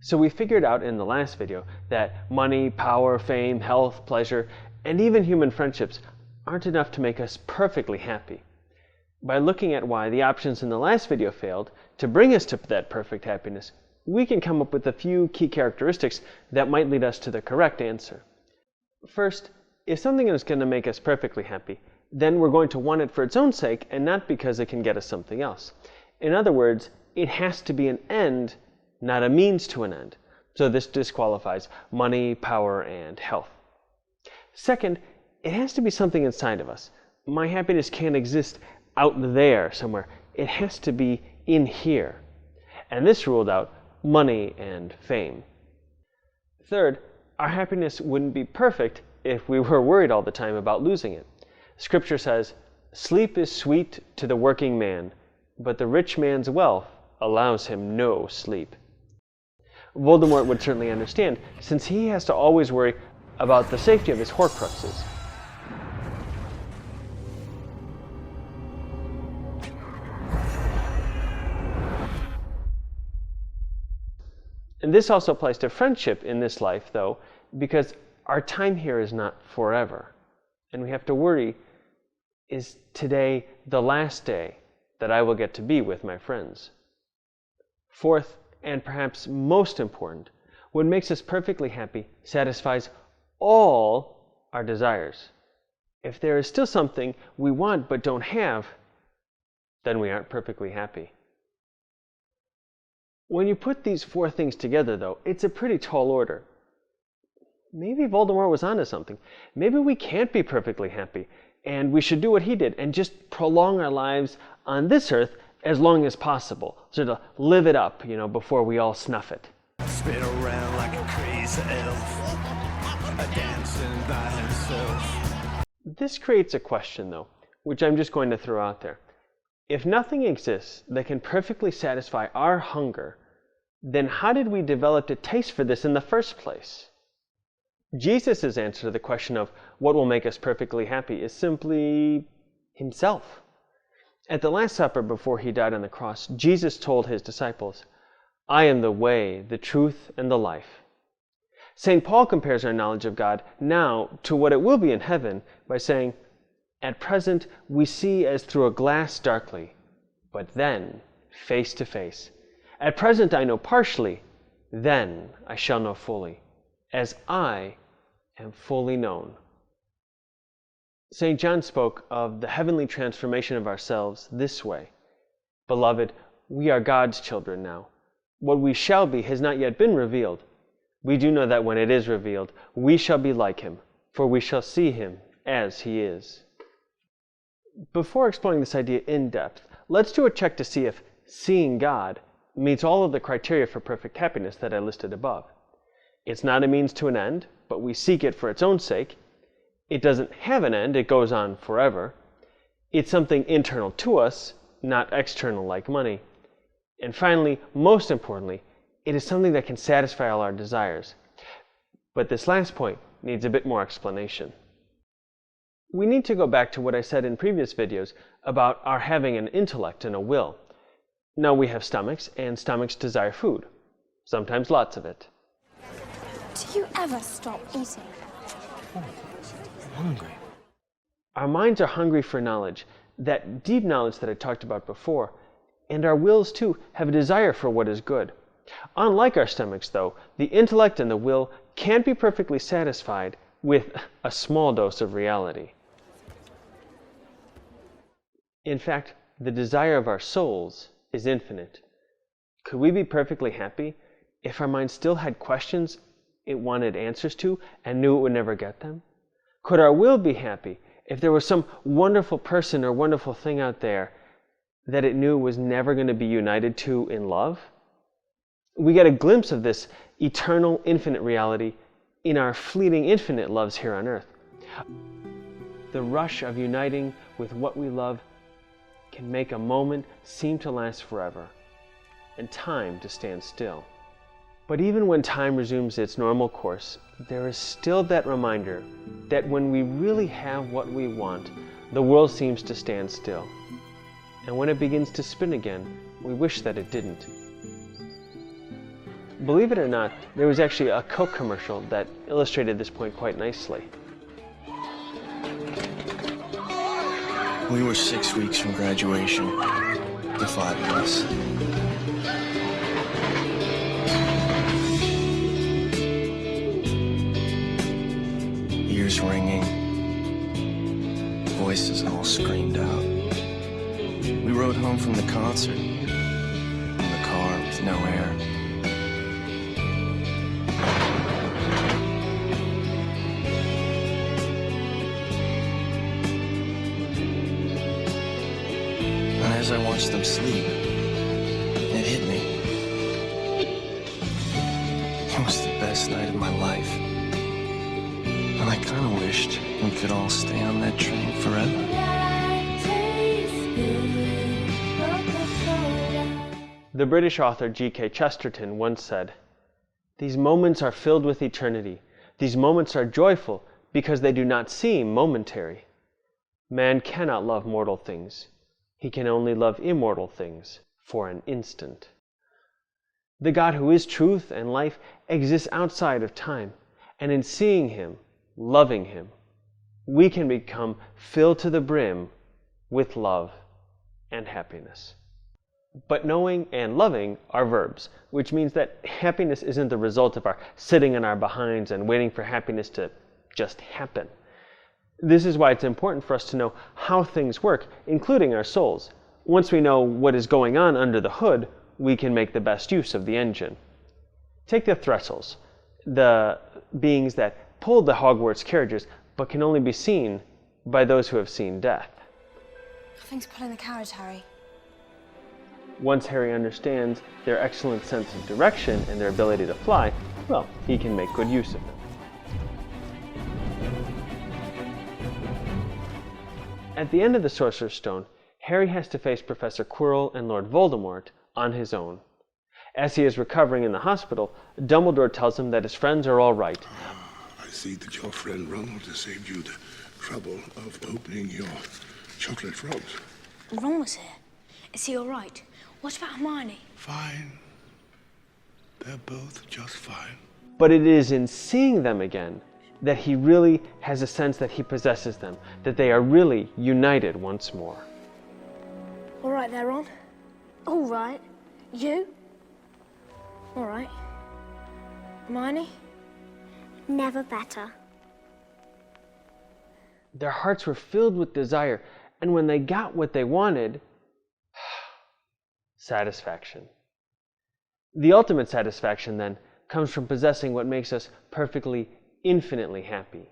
So we figured out in the last video that money, power, fame, health, pleasure, and even human friendships aren't enough to make us perfectly happy. By looking at why the options in the last video failed to bring us to that perfect happiness, we can come up with a few key characteristics that might lead us to the correct answer. First, if something is going to make us perfectly happy, then we're going to want it for its own sake and not because it can get us something else. In other words, it has to be an end, not a means to an end. So this disqualifies money, power, and health. Second, it has to be something inside of us. My happiness can't exist out there somewhere. It has to be in here. And this ruled out money and fame. Third, our happiness wouldn't be perfect if we were worried all the time about losing it. Scripture says, "Sleep is sweet to the working man, but the rich man's wealth allows him no sleep." Voldemort would certainly understand, since he has to always worry about the safety of his Horcruxes. And this also applies to friendship in this life, though, because our time here is not forever. And we have to worry, is today the last day that I will get to be with my friends? Fourth, and perhaps most important, what makes us perfectly happy satisfies all our desires. If there is still something we want but don't have, then we aren't perfectly happy. When you put these four things together, though, it's a pretty tall order. Maybe Voldemort was onto something. Maybe we can't be perfectly happy, and we should do what he did and just prolong our lives on this earth as long as possible, so to live it up, before we all snuff it. Spin around like a crazy elf, a dancing by himself. This creates a question, though, which I'm just going to throw out there. If nothing exists that can perfectly satisfy our hunger, then how did we develop a taste for this in the first place? Jesus' answer to the question of what will make us perfectly happy is simply himself. At the Last Supper before he died on the cross, Jesus told his disciples, "I am the way, the truth, and the life." St. Paul compares our knowledge of God now to what it will be in heaven by saying, "At present we see as through a glass darkly, but then face to face. At present I know partially, then I shall know fully, as I am fully known." St. John spoke of the heavenly transformation of ourselves this way, "Beloved, we are God's children now. What we shall be has not yet been revealed. We do know that when it is revealed, we shall be like him, for we shall see him as he is." Before exploring this idea in depth, let's do a check to see if seeing God meets all of the criteria for perfect happiness that I listed above. It's not a means to an end, but we seek it for its own sake. It doesn't have an end, it goes on forever. It's something internal to us, not external like money. And finally, most importantly, it is something that can satisfy all our desires. But this last point needs a bit more explanation. We need to go back to what I said in previous videos about our having an intellect and a will. Now we have stomachs, and stomachs desire food, sometimes lots of it. Do you ever stop eating? I'm hungry. Our minds are hungry for knowledge, that deep knowledge that I talked about before, and our wills too have a desire for what is good. Unlike our stomachs, though, the intellect and the will can't be perfectly satisfied with a small dose of reality. In fact, the desire of our souls is infinite. Could we be perfectly happy if our mind still had questions it wanted answers to and knew it would never get them? Could our will be happy if there was some wonderful person or wonderful thing out there that it knew was never going to be united to in love? We get a glimpse of this eternal, infinite reality in our fleeting, infinite loves here on earth. The rush of uniting with what we love can make a moment seem to last forever, and time to stand still. But even when time resumes its normal course, there is still that reminder that when we really have what we want, the world seems to stand still. And when it begins to spin again, we wish that it didn't. Believe it or not, there was actually a Coke commercial that illustrated this point quite nicely. We were 6 weeks from graduation, the 5 of us. Ears ringing, voices all screamed out. We rode home from the concert in the car with no air. And as I watched them sleep, it hit me. It was the best night of my life. And I kind of wished we could all stay on that train forever. The British author G.K. Chesterton once said, "These moments are filled with eternity. These moments are joyful because they do not seem momentary. Man cannot love mortal things. He can only love immortal things for an instant." The God who is truth and life exists outside of time, and in seeing Him, loving Him, we can become filled to the brim with love and happiness. But knowing and loving are verbs, which means that happiness isn't the result of our sitting on our behinds and waiting for happiness to just happen. This is why it's important for us to know how things work, including our souls. Once we know what is going on under the hood, we can make the best use of the engine. Take the Threstles, the beings that pulled the Hogwarts carriages, but can only be seen by those who have seen death. Nothing's pulling the carriage, Harry. Once Harry understands their excellent sense of direction and their ability to fly, well, he can make good use of them. At the end of the Sorcerer's Stone, Harry has to face Professor Quirrell and Lord Voldemort on his own. As he is recovering in the hospital, Dumbledore tells him that his friends are all right. I see that your friend Ronald has saved you the trouble of opening your chocolate frogs. Ron was here. Is he all right? What about Hermione? Fine. They're both just fine. But it is in seeing them again that he really has a sense that he possesses them, that they are really united once more. All right there, Ron. All right. You? All right. Hermione? Never better. Their hearts were filled with desire, and when they got what they wanted, satisfaction. The ultimate satisfaction, then, comes from possessing what makes us perfectly, infinitely happy.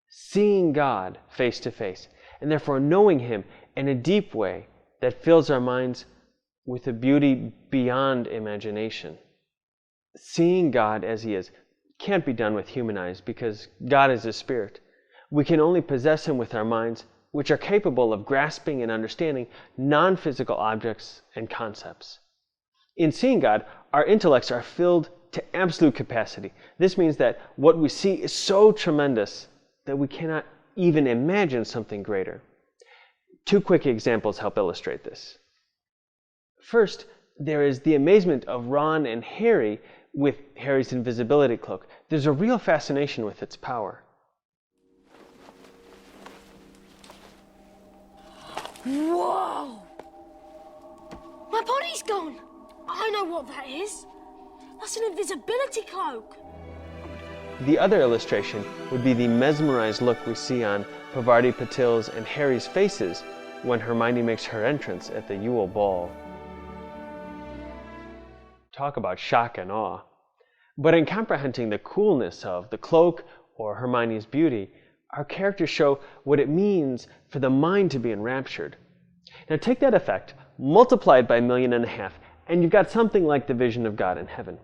Seeing God face to face, and therefore knowing Him in a deep way that fills our minds with a beauty beyond imagination. Seeing God as He is can't be done with human eyes because God is a spirit. We can only possess Him with our minds, which are capable of grasping and understanding non-physical objects and concepts. In seeing God, our intellects are filled to absolute capacity. This means that what we see is so tremendous that we cannot even imagine something greater. Two quick examples help illustrate this. First, there is the amazement of Ron and Harry with Harry's invisibility cloak. There's a real fascination with its power. Whoa! My body's gone! I know what that is. That's an invisibility cloak. The other illustration would be the mesmerized look we see on Parvati Patil's and Harry's faces when Hermione makes her entrance at the Yule Ball. Talk about shock and awe. But in comprehending the coolness of the cloak or Hermione's beauty, our characters show what it means for the mind to be enraptured. Now take that effect, multiply it by 1.5 million, and you've got something like the vision of God in heaven.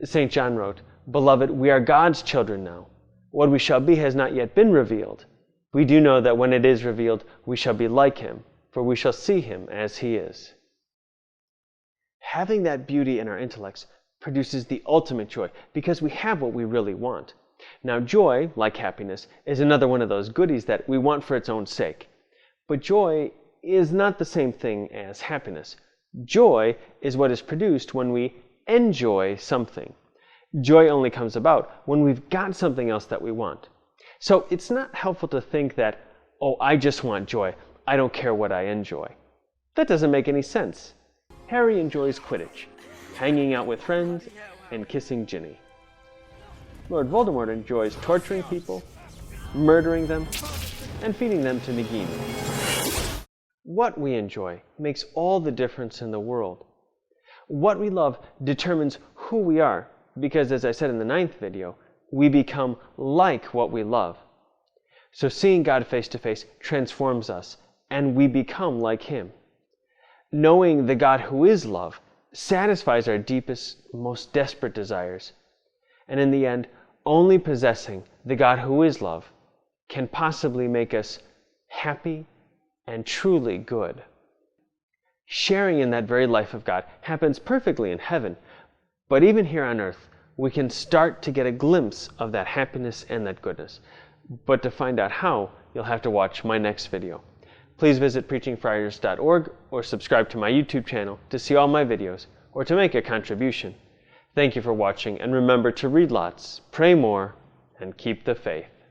St. John wrote, "Beloved, we are God's children now. What we shall be has not yet been revealed. We do know that when it is revealed, we shall be like Him, for we shall see Him as He is." Having that beauty in our intellects produces the ultimate joy because we have what we really want. Now, joy, like happiness, is another one of those goodies that we want for its own sake. But joy is not the same thing as happiness. Joy is what is produced when we enjoy something. Joy only comes about when we've got something else that we want. So it's not helpful to think that, oh, I just want joy. I don't care what I enjoy. That doesn't make any sense. Harry enjoys Quidditch, hanging out with friends, and kissing Ginny. Lord Voldemort enjoys torturing people, murdering them, and feeding them to Nagini. What we enjoy makes all the difference in the world. What we love determines who we are, because as I said in the 9th video, we become like what we love. So seeing God face to face transforms us, and we become like Him. Knowing the God who is love satisfies our deepest, most desperate desires. And in the end, only possessing the God who is love can possibly make us happy and truly good. Sharing in that very life of God happens perfectly in heaven, but even here on earth, we can start to get a glimpse of that happiness and that goodness. But to find out how, you'll have to watch my next video. Please visit preachingfriars.org or subscribe to my YouTube channel to see all my videos or to make a contribution. Thank you for watching, and remember to read lots, pray more, and keep the faith.